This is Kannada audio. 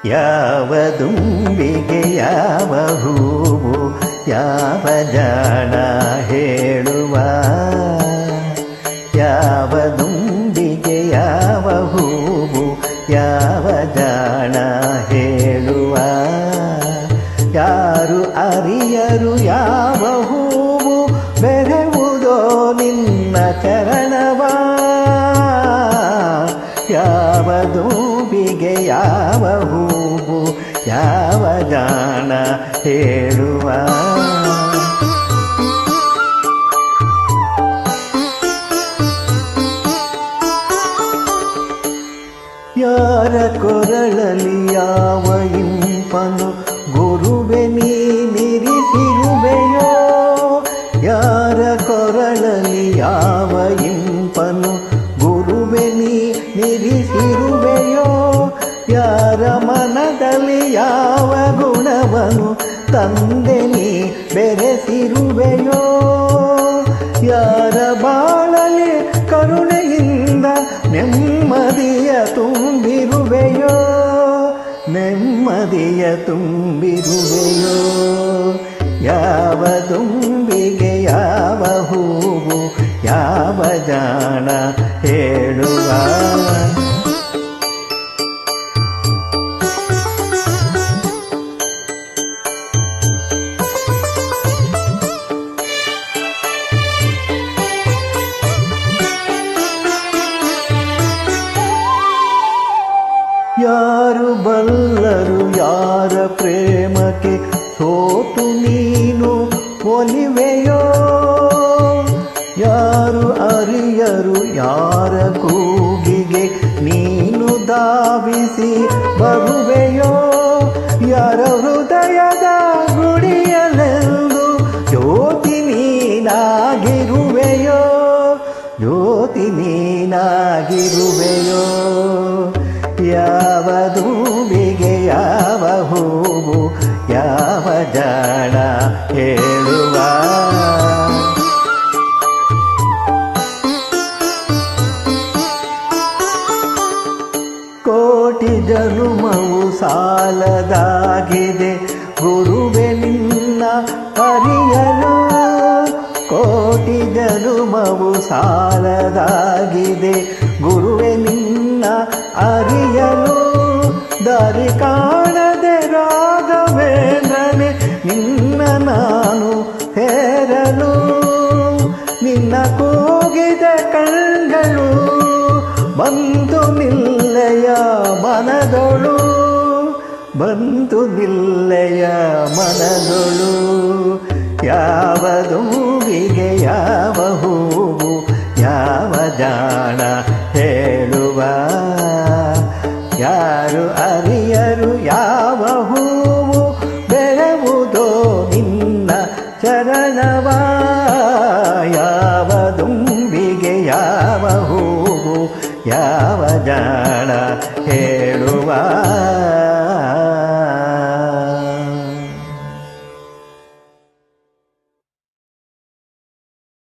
ಯಾವ ದುಂಬಿಗೆ ಯಾವ ಹೂವು ಯಾವ ಜಾಣ ಹೇಳುವ, ಯಾವ ದುಂಬಿಗೆ ಯಾವ ಹೂವು ಯಾವ ಜಾಣ ಹೇಳುವ, ಯಾರು ಅರಿಯರು ಯಾವ ಹೂವು ಬೆರೆವುದೋ ನಿನ್ನ ಚರಣವ, ಯಾವ ದುಂಬಿಗೆ ಯಾವ ಹೂವು ಯಾವ ಜಾಣ ಹೇಳುವ. ಯಾರ ಕೊರಳಲಿ ಯಾವ ಇಂಪನು ಗುರುವೆ ನೀನಿರಿಸಿರುವೆಯೋ, ಯಾರ ಕೊರಳಲಿ ಯಾವ ಇಂಪನು ಗುರುವೆ ನೀನಿರಿಸಿರುವೆಯೋ, ಯಾರ ಮನದಲ್ಲಿ ಯಾವ ಗುಣವನು ತಂದೆ ನೀ ಬೆರೆಸಿರುವೆಯೋ, ಯಾರ ಬಾಳಲಿ ಕರುಣೆಯಿಂದ ನೆಮ್ಮದಿಯ ತುಂಬಿರುವೆಯೋ, ನೆಮ್ಮದಿಯ ತುಂಬಿರುವೆಯೋ, ಯಾವ ದುಂಬಿಗೆ ಯಾವ ಹೂವು ಯಾವ ಜಾಣ ಹೇಳುವ. ಯಾರು ಬಲ್ಲರು ಯಾರ ಪ್ರೇಮಕ್ಕೆ ಸೋತು ನೀನು ಒಲಿವೆಯೋ, ಯಾರು ಅರಿಯರು ಯಾರ ಕೂಗಿಗೆ ನೀನು ಧಾವಿಸಿ ಬರುವೆಯೋ, ಯಾರ ಹೃದಯದ ಗುಡಿಯಲೆಂದು ಜ್ಯೋತಿ ನೀನಾಗಿರುವೆಯೋ, ಜ್ಯೋತಿ ನೀನಾಗಿರುವೆಯೋ, ಯಾವ ದುಂಬಿಗೆ ಯಾವ ಹೂವು ಯಾವ ಜಾಣ ಹೇಳುವ. ಕೋಟಿ ಜನುಮವು ಸಾಲದಾಗಿದೆ ಗುರುವೆ ನಿನ್ನ ಅರಿಯಲು, ಕೋಟಿ ಜನುಮವು ಸಾಲದಾಗಿದೆ ಗುರುವೆ ನಿನ್ನ ಅರಿಯಲು, ದಾರಿ ಕಾಣದೆ ರಾಘವೇಂದ್ರನೇ ನಿನ್ನ ನಾನು ಸೇರಲು, ನಿನ್ನ ಕೂಗಿದ ಕಣ್ಗಳು ಬಂತು ನಿಲ್ಲೆಯ ಮನದೊಳು, ಬಂತು ನಿಲ್ಲೆಯ ಮನದೊಳು, ಯಾವ ದುಂಬಿಗೆ ಯಾವ ಹೂವು ಯಾವ ಜಾಣ ಹೇಳುವ, ಯಾರು ಅರಿಯರು ಯಾವ ಹೂವು ಬೆರೆವುದೋ ನಿನ್ನ ಚರಣವ, ಯಾವ ದುಂಬಿಗೆ ಯಾವ ಹೂವು ಯಾವ ಜಾಣ ಹೇಳುವ.